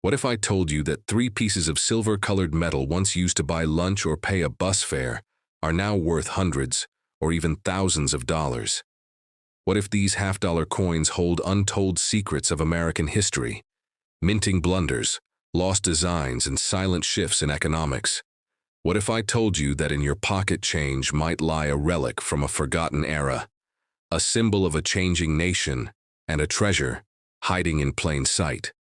What if I told you that 3 pieces of silver-colored metal once used to buy lunch or pay a bus fare are now worth hundreds or even thousands of dollars? What if these half-dollar coins hold untold secrets of American history, minting blunders, lost designs, and silent shifts in economics? What if I told you that in your pocket change might lie a relic from a forgotten era, a symbol of a changing nation, and a treasure hiding in plain sight?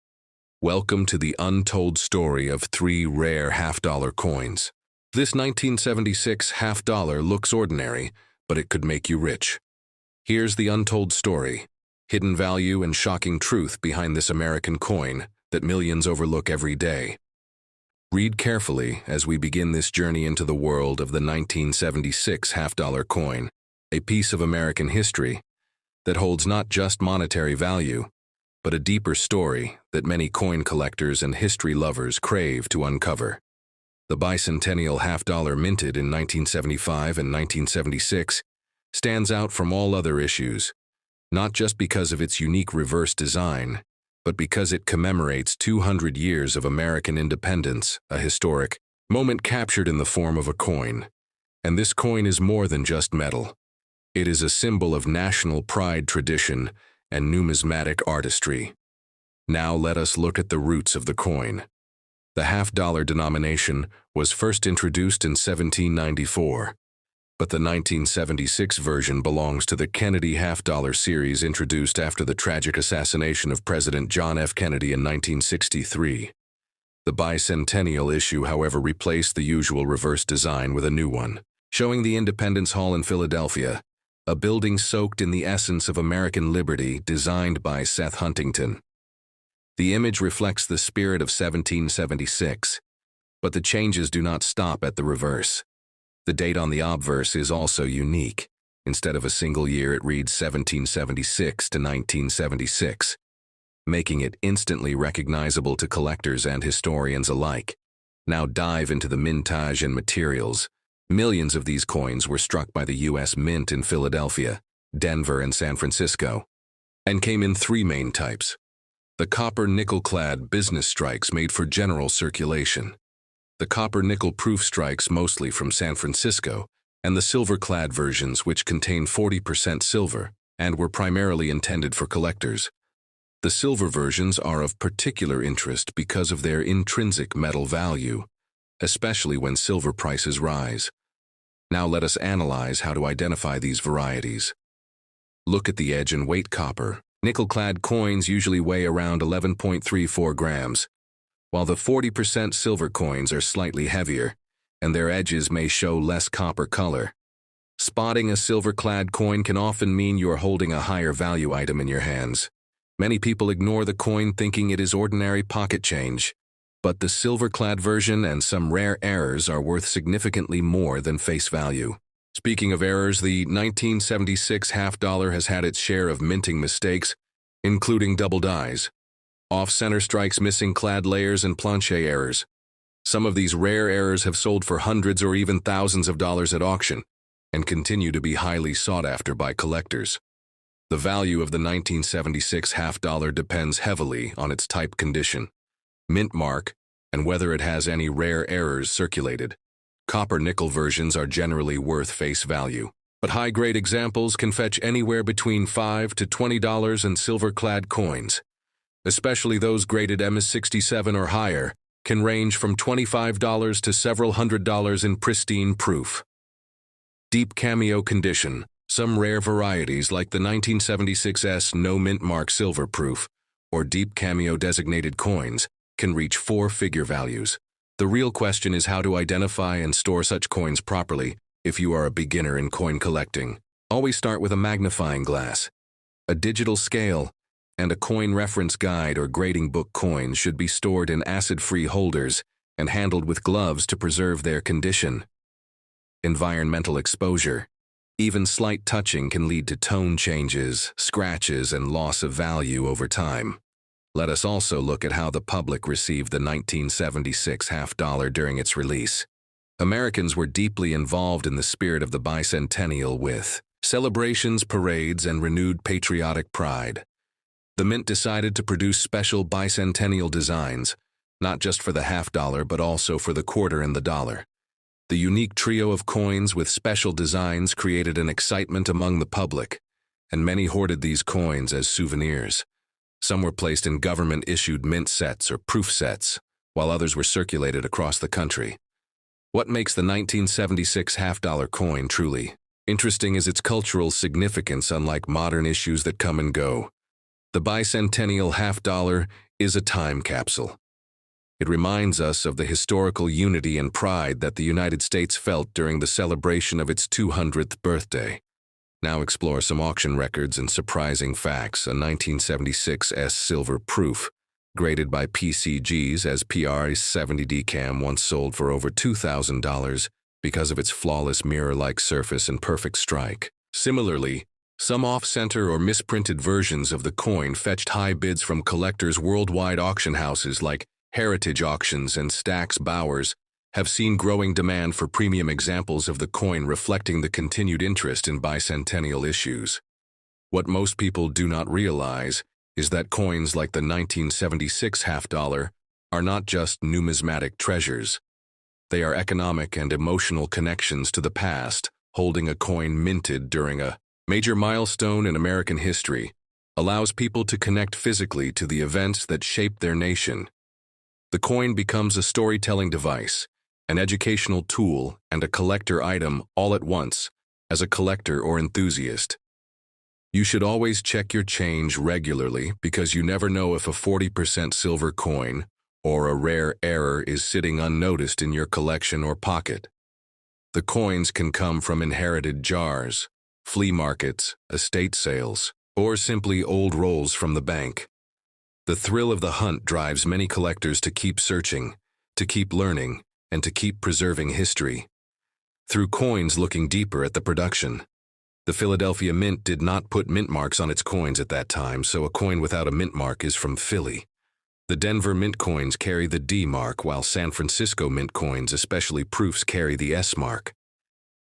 Welcome to the untold story of 3 rare half-dollar coins. This 1976 half-dollar looks ordinary, but it could make you rich. Here's the untold story, hidden value and shocking truth behind this American coin that millions overlook every day. Read carefully as we begin this journey into the world of the 1976 half-dollar coin, a piece of American history that holds not just monetary value, but a deeper story that many coin collectors and history lovers crave to uncover. The bicentennial half-dollar minted in 1975 and 1976 stands out from all other issues, not just because of its unique reverse design, but because it commemorates 200 years of American independence, a historic moment captured in the form of a coin. And this coin is more than just metal. It is a symbol of national pride, tradition, and numismatic artistry. Now let us look at the roots of the coin. The half-dollar denomination was first introduced in 1794, but the 1976 version belongs to the Kennedy half-dollar series introduced after the tragic assassination of President John F. Kennedy in 1963. The bicentennial issue, however, replaced the usual reverse design with a new one, showing the Independence Hall in Philadelphia, a building soaked in the essence of American liberty designed by Seth Huntington. The image reflects the spirit of 1776, but the changes do not stop at the reverse. The date on the obverse is also unique. Instead of a single year, it reads 1776 to 1976, making it instantly recognizable to collectors and historians alike. Now dive into the mintage and materials. Millions of these coins were struck by the U.S. Mint in Philadelphia, Denver, and San Francisco, and came in 3 main types. The copper nickel-clad business strikes made for general circulation, the copper nickel proof strikes mostly from San Francisco, and the silver-clad versions which contain 40% silver and were primarily intended for collectors. The silver versions are of particular interest because of their intrinsic metal value, especially when silver prices rise. Now let us analyze how to identify these varieties. Look at the edge and weight. Copper nickel-clad coins usually weigh around 11.34 grams, while the 40% silver coins are slightly heavier, and their edges may show less copper color. Spotting a silver-clad coin can often mean you are holding a higher value item in your hands. Many people ignore the coin thinking it is ordinary pocket change, but the silver-clad version and some rare errors are worth significantly more than face value. Speaking of errors, the 1976 half-dollar has had its share of minting mistakes, including double dies, off-center strikes, missing clad layers, and planche errors. Some of these rare errors have sold for hundreds or even thousands of dollars at auction, and continue to be highly sought after by collectors. The value of the 1976 half-dollar depends heavily on its type, condition, mint mark, and whether it has any rare errors circulated. Copper-nickel versions are generally worth face value, but high-grade examples can fetch anywhere between $5 to $20, and silver-clad coins, especially those graded MS67 or higher, can range from $25 to several $100s in pristine proof. Deep cameo condition. Some rare varieties like the 1976's no mint mark silver proof or deep cameo designated coins can reach 4-figure values. The real question is how to identify and store such coins properly if you are a beginner in coin collecting. Always start with a magnifying glass, a digital scale, and a coin reference guide or grading book. Coins should be stored in acid-free holders and handled with gloves to preserve their condition. Environmental exposure. Even slight touching can lead to tone changes, scratches, and loss of value over time. Let us also look at how the public received the 1976 half-dollar during its release. Americans were deeply involved in the spirit of the bicentennial with celebrations, parades, and renewed patriotic pride. The Mint decided to produce special bicentennial designs, not just for the half dollar but also for the quarter and the dollar. The unique trio of coins with special designs created an excitement among the public, and many hoarded these coins as souvenirs. Some were placed in government-issued mint sets or proof sets, while others were circulated across the country. What makes the 1976 half-dollar coin truly interesting is its cultural significance, unlike modern issues that come and go. The bicentennial half-dollar is a time capsule. It reminds us of the historical unity and pride that the United States felt during the celebration of its 200th birthday. Now explore some auction records and surprising facts. A 1976 S silver proof, graded by PCGs as PR70 DCAM, once sold for over $2,000 because of its flawless mirror-like surface and perfect strike. Similarly, some off-center or misprinted versions of the coin fetched high bids from collectors. Worldwide auction houses like Heritage Auctions and Stack's Bowers have seen growing demand for premium examples of the coin, reflecting the continued interest in bicentennial issues. What most people do not realize is that coins like the 1976 half-dollar are not just numismatic treasures. They are economic and emotional connections to the past. Holding a coin minted during a major milestone in American history allows people to connect physically to the events that shaped their nation. The coin becomes a storytelling device, an educational tool, and a collector item all at once. As a collector or enthusiast, you should always check your change regularly, because you never know if a 40% silver coin or a rare error is sitting unnoticed in your collection or pocket. The coins can come from inherited jars, flea markets, estate sales, or simply old rolls from the bank. The thrill of the hunt drives many collectors to keep searching, to keep learning, and to keep preserving history. Through coins looking deeper at the production. The Philadelphia Mint did not put mint marks on its coins at that time, so a coin without a mint mark is from Philly. The Denver Mint coins carry the D mark, while San Francisco Mint coins, especially proofs, carry the S mark.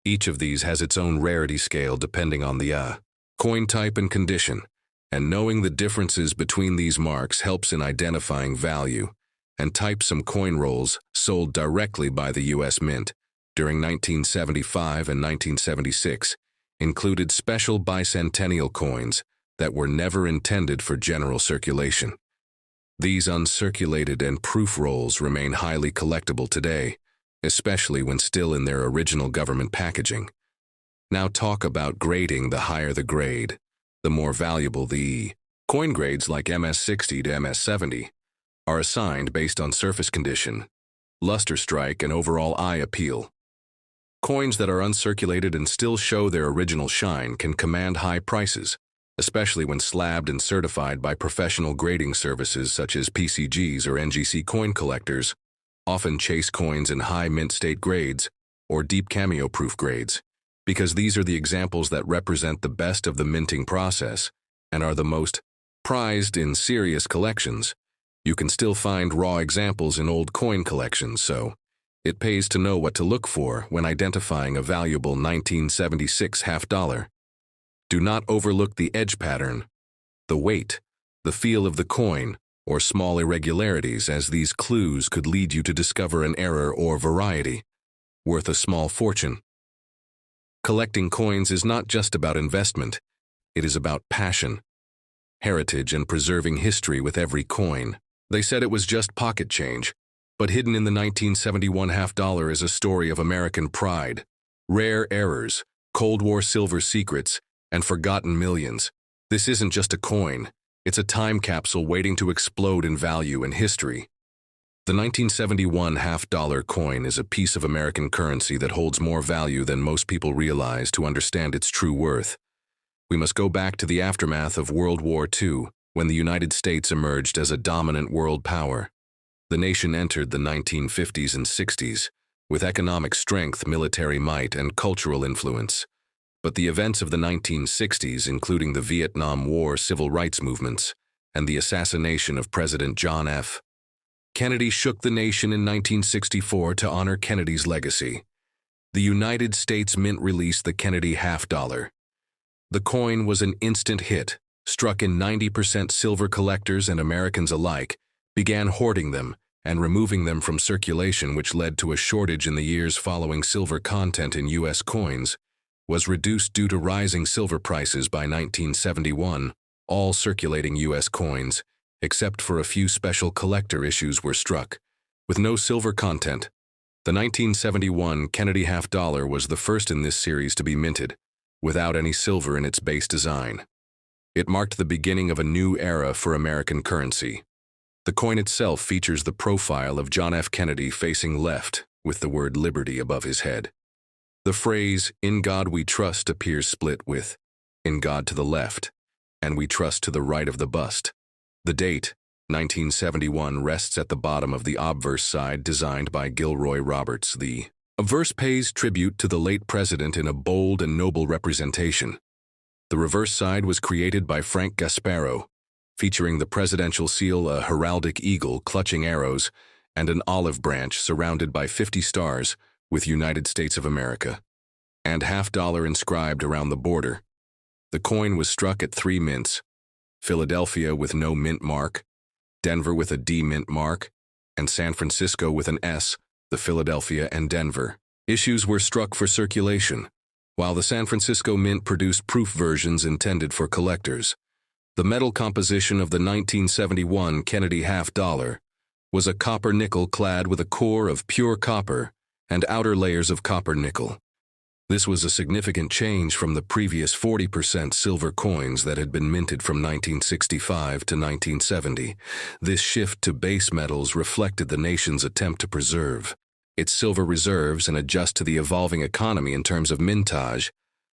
Each of these has its own rarity scale depending on the coin type and condition, and knowing the differences between these marks helps in identifying value. And type some coin rolls sold directly by the U.S. Mint during 1975 and 1976 included special bicentennial coins that were never intended for general circulation. These uncirculated and proof rolls remain highly collectible today, especially when still in their original government packaging. Now talk about grading. The higher the grade, the more valuable the coin. Grades like MS60 to MS70 are assigned based on surface condition, luster strike, and overall eye appeal. Coins that are uncirculated and still show their original shine can command high prices, especially when slabbed and certified by professional grading services such as PCGs or NGC. Coin collectors often chase coins in high mint state grades or deep cameo proof grades, because these are the examples that represent the best of the minting process and are the most prized in serious collections. You can still find raw examples in old coin collections, so it pays to know what to look for when identifying a valuable 1976 half-dollar. Do not overlook the edge pattern, the weight, the feel of the coin, or small irregularities, as these clues could lead you to discover an error or variety worth a small fortune. Collecting coins is not just about investment, it is about passion, heritage, and preserving history with every coin. They said it was just pocket change, but hidden in the 1971 half-dollar is a story of American pride, rare errors, Cold War silver secrets, and forgotten millions. This isn't just a coin, it's a time capsule waiting to explode in value and history. The 1971 half-dollar coin is a piece of American currency that holds more value than most people realize. To understand its true worth, we must go back to the aftermath of World War II, when the United States emerged as a dominant world power. The nation entered the 1950s and 60s with economic strength, military might, and cultural influence. But the events of the 1960s, including the Vietnam War, civil rights movements, and the assassination of President John F. Kennedy, shook the nation. In 1964, to honor Kennedy's legacy, the United States Mint released the Kennedy half-dollar. The coin was an instant hit, struck in 90%. Silver collectors and Americans alike began hoarding them and removing them from circulation, which led to a shortage in the years following. Silver content in U.S. coins was reduced due to rising silver prices by 1971. All circulating U.S. coins, except for a few special collector issues, were struck with no silver content. The 1971 Kennedy half dollar was the first in this series to be minted, without any silver in its base design. It marked the beginning of a new era for American currency. The coin itself features the profile of John F. Kennedy facing left, with the word liberty above his head. The phrase, "In God we trust," appears split with, "In God" to the left, and "We trust" to the right of the bust. The date, 1971, rests at the bottom of the obverse side, designed by Gilroy Roberts. The obverse pays tribute to the late president in a bold and noble representation. The reverse side was created by Frank Gasparro, featuring the presidential seal, a heraldic eagle clutching arrows, and an olive branch surrounded by 50 stars with United States of America, and half dollar inscribed around the border. The coin was struck at 3 mints: Philadelphia with no mint mark, Denver with a D mint mark, and San Francisco with an S. The Philadelphia and Denver issues were struck for circulation, while the San Francisco Mint produced proof versions intended for collectors. The metal composition of the 1971 Kennedy half dollar was a copper nickel clad with a core of pure copper and outer layers of copper nickel. This was a significant change from the previous 40% silver coins that had been minted from 1965 to 1970. This shift to base metals reflected the nation's attempt to preserve its silver reserves and adjust to the evolving economy in terms of mintage.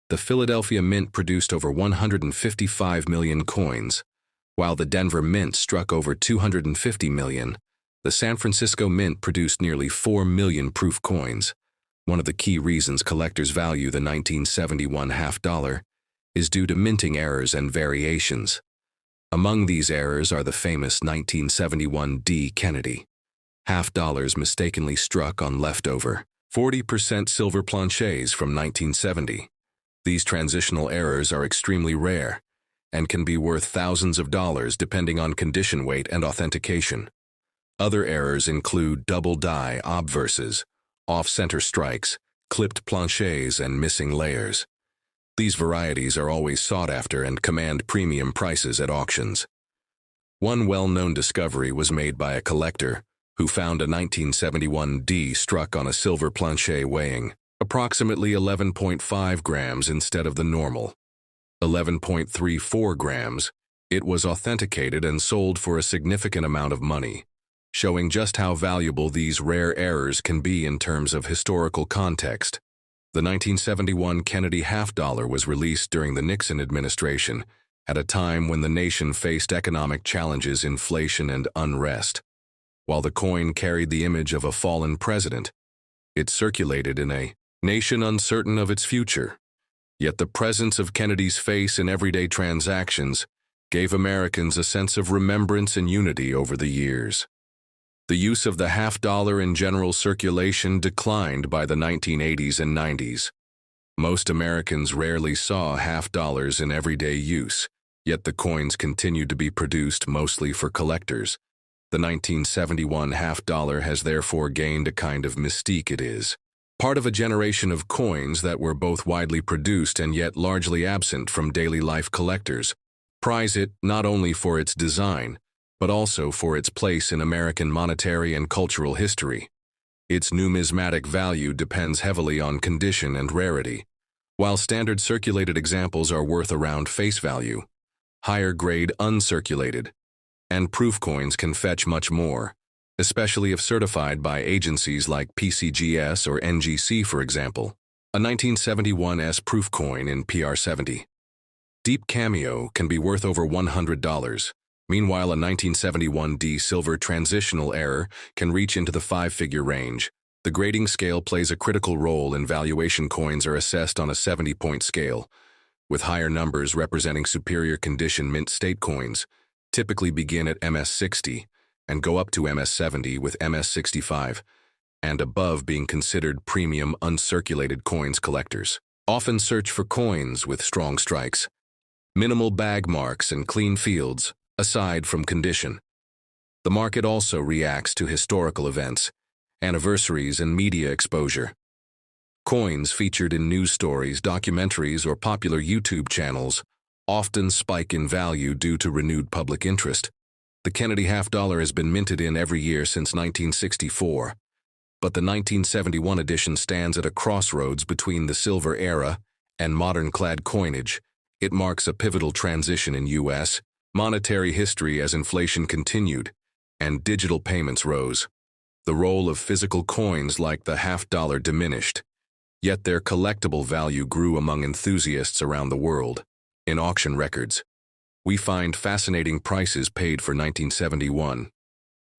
The Philadelphia Mint produced over 155 million coins, while the Denver Mint struck over 250 million. The San Francisco Mint produced nearly 4 million proof coins. One of the key reasons collectors value the 1971 half dollar is due to minting errors and variations. Among these errors are the famous 1971 D. Kennedy half dollars mistakenly struck on leftover 40% silver planchets from 1970. These transitional errors are extremely rare and can be worth thousands of dollars depending on condition, weight, and authentication. Other errors include double die obverses, off-center strikes, clipped planchets, and missing layers. These varieties are always sought after and command premium prices at auctions. One well-known discovery was made by a collector who found a 1971 D struck on a silver planchet weighing approximately 11.5 grams instead of the normal 11.34 grams. It was authenticated and sold for a significant amount of money, showing just how valuable these rare errors can be in terms of historical context. The 1971 Kennedy half dollar was released during the Nixon administration, at a time when the nation faced economic challenges, inflation, and unrest. While the coin carried the image of a fallen president, it circulated in a nation uncertain of its future. Yet the presence of Kennedy's face in everyday transactions gave Americans a sense of remembrance and unity over the years. The use of the half dollar in general circulation declined by the 1980s and 90s. Most Americans rarely saw half dollars in everyday use, yet the coins continued to be produced mostly for collectors. The 1971 half dollar has therefore gained a kind of mystique. It is part of a generation of coins that were both widely produced and yet largely absent from daily life. Collectors prize it not only for its design, but also for its place in American monetary and cultural history. Its numismatic value depends heavily on condition and rarity. While standard circulated examples are worth around face value, higher grade uncirculated and proof coins can fetch much more, especially if certified by agencies like PCGS or NGC. For example, a 1971 S proof coin in PR70 Deep Cameo can be worth over $100. Meanwhile, a 1971 D silver transitional error can reach into the 5-figure range. The grading scale plays a critical role in valuation. Coins are assessed on a 70-point scale, with higher numbers representing superior condition. Mint state coins typically begin at MS60 and go up to MS70, with MS65 and above being considered premium uncirculated coins. Collectors often search for coins with strong strikes, minimal bag marks, and clean fields, aside from condition. The market also reacts to historical events, anniversaries, and media exposure. Coins featured in news stories, documentaries, or popular YouTube channels often spike in value due to renewed public interest. The Kennedy half-dollar has been minted in every year since 1964, but the 1971 edition stands at a crossroads between the silver era and modern-clad coinage. It marks a pivotal transition in U.S. monetary history as inflation continued and digital payments rose. The role of physical coins like the half-dollar diminished, yet their collectible value grew among enthusiasts around the world. In auction records, we find fascinating prices paid for 1971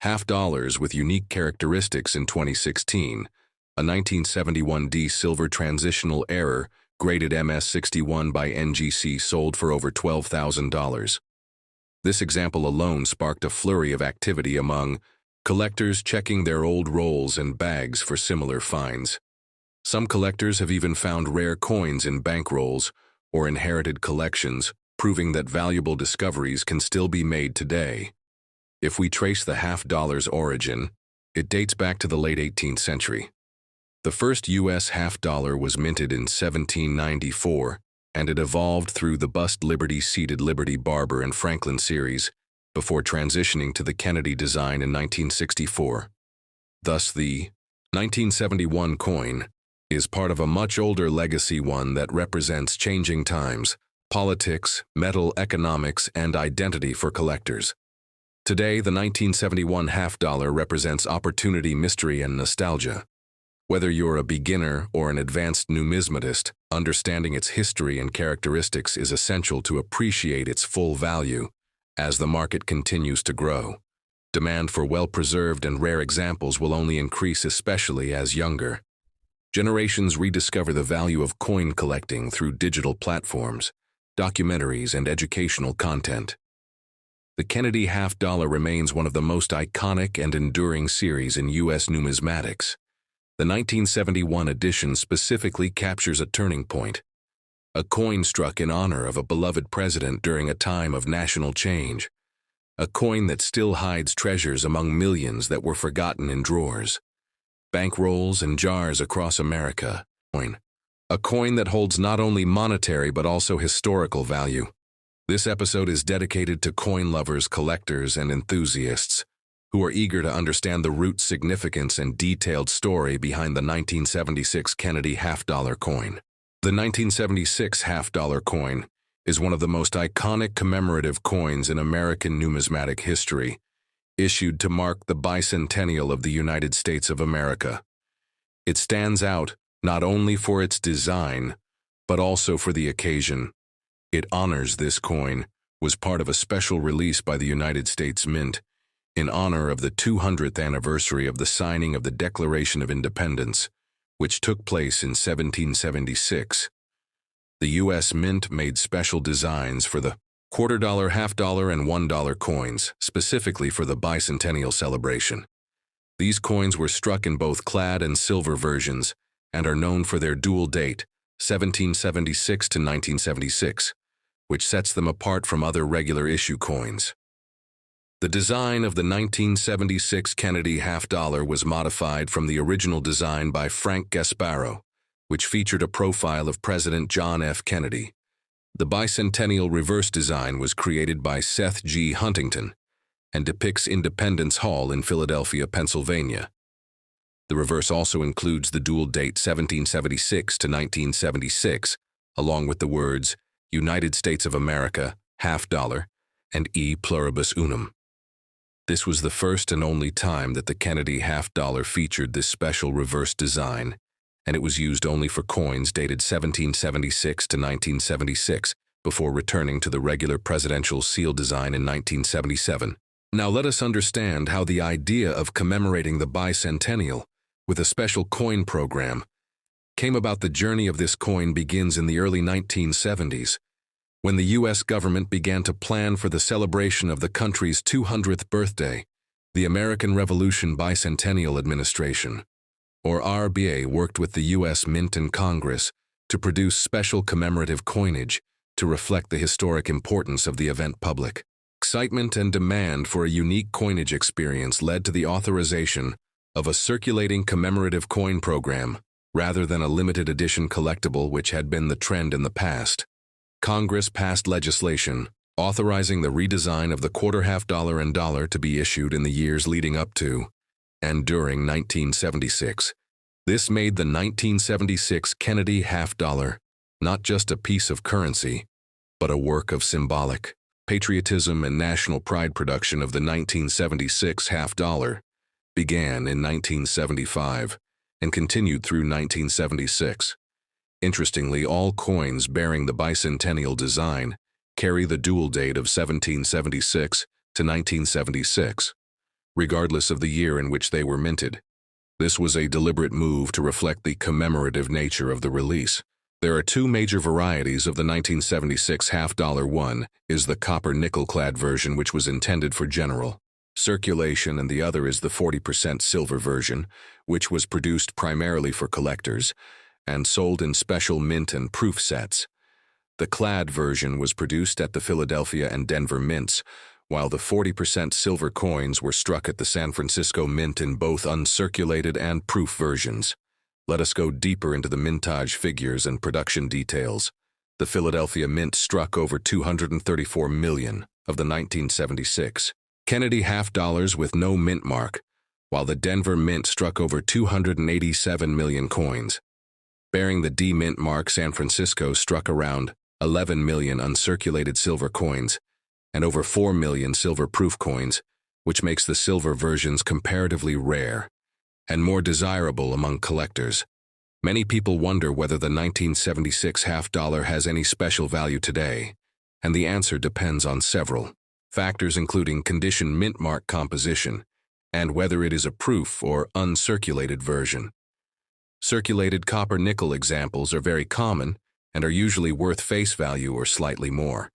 half-dollars with unique characteristics. In 2016, a 1971D silver transitional error graded MS61 by NGC sold for over $12,000. This example alone sparked a flurry of activity among collectors checking their old rolls and bags for similar finds. Some collectors have even found rare coins in bankrolls or inherited collections, proving that valuable discoveries can still be made today. If we trace the half-dollar's origin, it dates back to the late 18th century. The first U.S. half-dollar was minted in 1794, and it evolved through the bust Liberty, seated Liberty, Barber, and Franklin series before transitioning to the Kennedy design in 1964. Thus, the 1971 coin is part of a much older legacy, one that represents changing times, politics, metal economics, and identity for collectors. Today, the 1971 half-dollar represents opportunity, mystery, and nostalgia. Whether you're a beginner or an advanced numismatist, understanding its history and characteristics is essential to appreciate its full value. As the market continues to grow, demand for well-preserved and rare examples will only increase, especially as younger generations rediscover the value of coin collecting through digital platforms, documentaries, and educational content. The Kennedy half-dollar remains one of the most iconic and enduring series in U.S. numismatics. The 1971 edition specifically captures a turning point, a coin struck in honor of a beloved president during a time of national change, a coin that still hides treasures among millions that were forgotten in drawers, bankrolls, and jars across America. A coin that holds not only monetary but also historical value. This episode is dedicated to coin lovers, collectors, and enthusiasts who are eager to understand the root significance and detailed story behind the 1976 Kennedy half-dollar coin. The 1976 half-dollar coin is one of the most iconic commemorative coins in American numismatic history, issued to mark the bicentennial of the United States of America. It stands out not only for its design, but also for the occasion. It honors this coin was part of a special release by the United States Mint in honor of the 200th anniversary of the signing of the Declaration of Independence, which took place in 1776. The U.S. Mint made special designs for the $quarter-dollar, half-dollar, and $1 coins, specifically for the bicentennial celebration. These coins were struck in both clad and silver versions and are known for their dual date, 1776 to 1976, which sets them apart from other regular issue coins. The design of the 1976 Kennedy half-dollar was modified from the original design by Frank Gasparro, which featured a profile of President John F. Kennedy. The bicentennial reverse design was created by Seth G. Huntington and depicts Independence Hall in Philadelphia, Pennsylvania. The reverse also includes the dual date 1776 to 1976, along with the words United States of America, half-dollar, and E pluribus unum. This was the first and only time that the Kennedy half-dollar featured this special reverse design, and it was used only for coins dated 1776 to 1976, before returning to the regular presidential seal design in 1977. Now let us understand how the idea of commemorating the bicentennial with a special coin program came about. The journey of this coin begins in the early 1970s, when the U.S. government began to plan for the celebration of the country's 200th birthday. The American Revolution Bicentennial Administration, or RBA, worked with the U.S. Mint and Congress to produce special commemorative coinage to reflect the historic importance of the event. Public Excitement and demand for a unique coinage experience led to the authorization of a circulating commemorative coin program, rather than a limited edition collectible which had been the trend in the past. Congress passed legislation authorizing the redesign of the quarter, half dollar, and dollar to be issued in the years leading up to and during 1976. This made the 1976 Kennedy half dollar not just a piece of currency, but a work of symbolic patriotism and national pride. Production of the 1976 half dollar began in 1975 and continued through 1976. Interestingly, all coins bearing the bicentennial design carry the dual date of 1776 to 1976, regardless of the year in which they were minted. This was a deliberate move to reflect the commemorative nature of the release. There are two major varieties of the 1976 half dollar. One is the copper nickel-clad version, which was intended for general circulation, and the other is the 40% silver version, which was produced primarily for collectors and sold in special mint and proof sets. The clad version was produced at the Philadelphia and Denver mints, while the 40% silver coins were struck at the San Francisco Mint in both uncirculated and proof versions. Let us go deeper into the mintage figures and production details. The Philadelphia Mint struck over 234 million of the 1976 Kennedy half dollars with no mint mark, while the Denver Mint struck over 287 million coins. Bearing the D mint mark, San Francisco struck around 11 million uncirculated silver coins and over 4 million silver proof coins, which makes the silver versions comparatively rare and more desirable among collectors. Many people wonder whether the 1976 half dollar has any special value today, and the answer depends on several factors, including condition, mint mark composition, and whether it is a proof or uncirculated version. Circulated copper-nickel examples are very common and are usually worth face value or slightly more.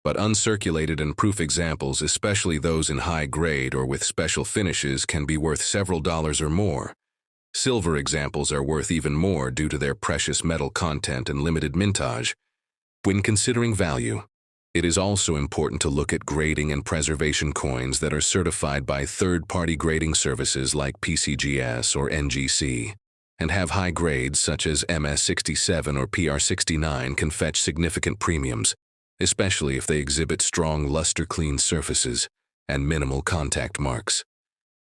But uncirculated and proof examples, especially those in high grade or with special finishes, can be worth several dollars or more. Silver examples are worth even more due to their precious metal content and limited mintage. When considering value, it is also important to look at grading and preservation coins that are certified by third-party grading services like PCGS or NGC, and have high grades such as MS67 or PR69 can fetch significant premiums, especially if they exhibit strong luster-clean surfaces and minimal contact marks.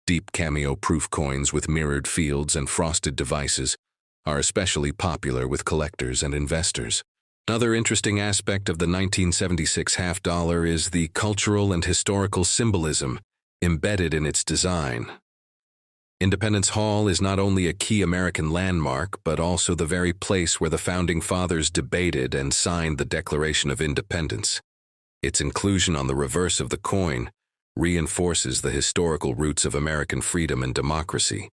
Deep cameo-proof coins with mirrored fields and frosted devices are especially popular with collectors and investors. Another interesting aspect of the 1976 half dollar is the cultural and historical symbolism embedded in its design. Independence Hall is not only a key American landmark, but also the very place where the Founding Fathers debated and signed the Declaration of Independence. Its inclusion on the reverse of the coin reinforces the historical roots of American freedom and democracy,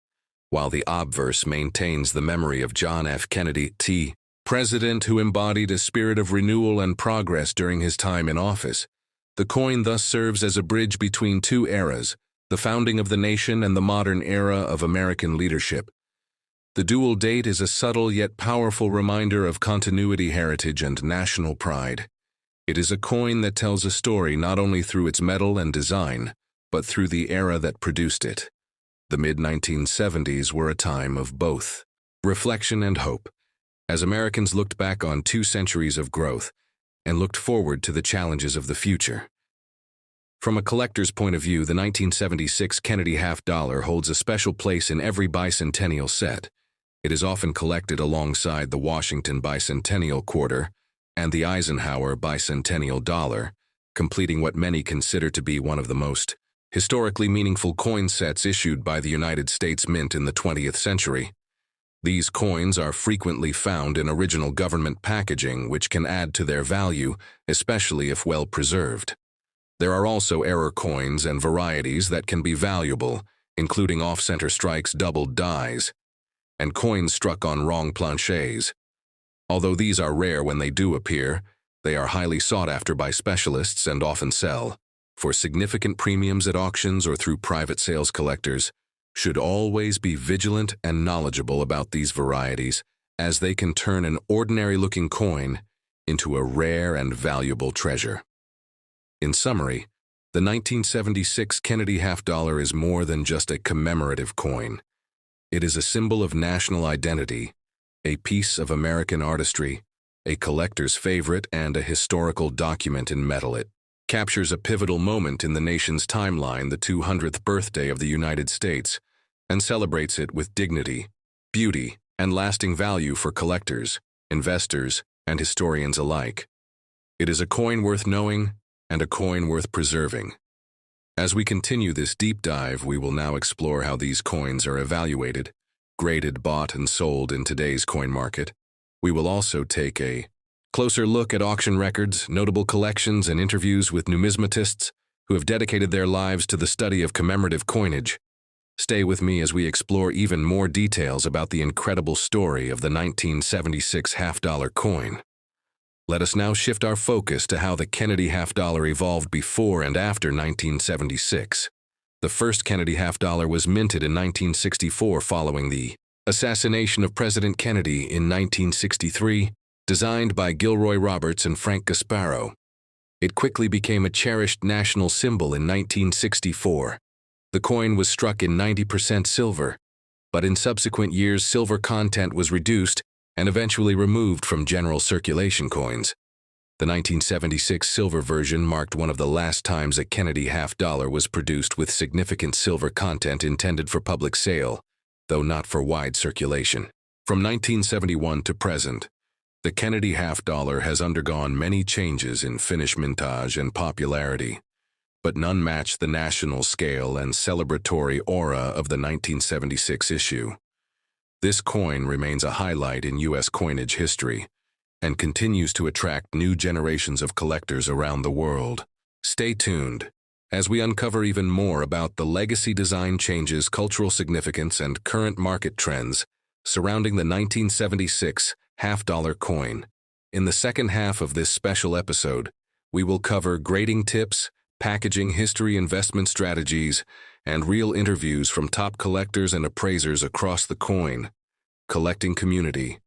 while the obverse maintains the memory of John F. Kennedy, President who embodied a spirit of renewal and progress during his time in office. The coin thus serves as a bridge between two eras, the founding of the nation and the modern era of American leadership. The dual date is a subtle yet powerful reminder of continuity, heritage, and national pride. It is a coin that tells a story not only through its metal and design, but through the era that produced it. The mid-1970s were a time of both reflection and hope, as Americans looked back on 2 centuries of growth and looked forward to the challenges of the future. From a collector's point of view, the 1976 Kennedy half dollar holds a special place in every bicentennial set. It is often collected alongside the Washington Bicentennial Quarter and the Eisenhower Bicentennial Dollar, completing what many consider to be one of the most historically meaningful coin sets issued by the United States Mint in the 20th century. These coins are frequently found in original government packaging, which can add to their value, especially if well preserved. There are also error coins and varieties that can be valuable, including off-center strikes, doubled dies, and coins struck on wrong planchets. Although these are rare when they do appear, they are highly sought after by specialists and often sell for significant premiums at auctions or through private sales. Collectors should always be vigilant and knowledgeable about these varieties, as they can turn an ordinary-looking coin into a rare and valuable treasure. In summary, The 1976 Kennedy half-dollar is more than just a commemorative coin. It is a symbol of national identity, a piece of American artistry, a collector's favorite, and a historical document in metal. It captures a pivotal moment in the nation's timeline, the 200th birthday of the United States, and celebrates it with dignity, beauty, and lasting value for collectors, investors, and historians alike. It is a coin worth knowing and a coin worth preserving. As we continue this deep dive, we will now explore how these coins are evaluated, graded, bought, and sold in today's coin market. We will also take a closer look at auction records, notable collections, and interviews with numismatists who have dedicated their lives to the study of commemorative coinage. Stay with me as we explore even more details about the incredible story of the 1976 half-dollar coin. Let us now shift our focus to how the Kennedy half-dollar evolved before and after 1976. The first Kennedy half-dollar was minted in 1964 following the assassination of President Kennedy in 1963, designed by Gilroy Roberts and Frank Gasparro. It quickly became a cherished national symbol in 1964. The coin was struck in 90% silver, but in subsequent years silver content was reduced and eventually removed from general circulation coins. The 1976 silver version marked one of the last times a Kennedy half-dollar was produced with significant silver content intended for public sale, though not for wide circulation. From 1971 to present, the Kennedy half-dollar has undergone many changes in finish, mintage, and popularity, but none match the national scale and celebratory aura of the 1976 issue. This coin remains a highlight in U.S. coinage history and continues to attract new generations of collectors around the world. Stay tuned as we uncover even more about the legacy, design changes, cultural significance, and current market trends surrounding the 1976 half-dollar coin. In the second half of this special episode, we will cover grading tips, packaging history, investment strategies, and real interviews from top collectors and appraisers across the coin collecting community.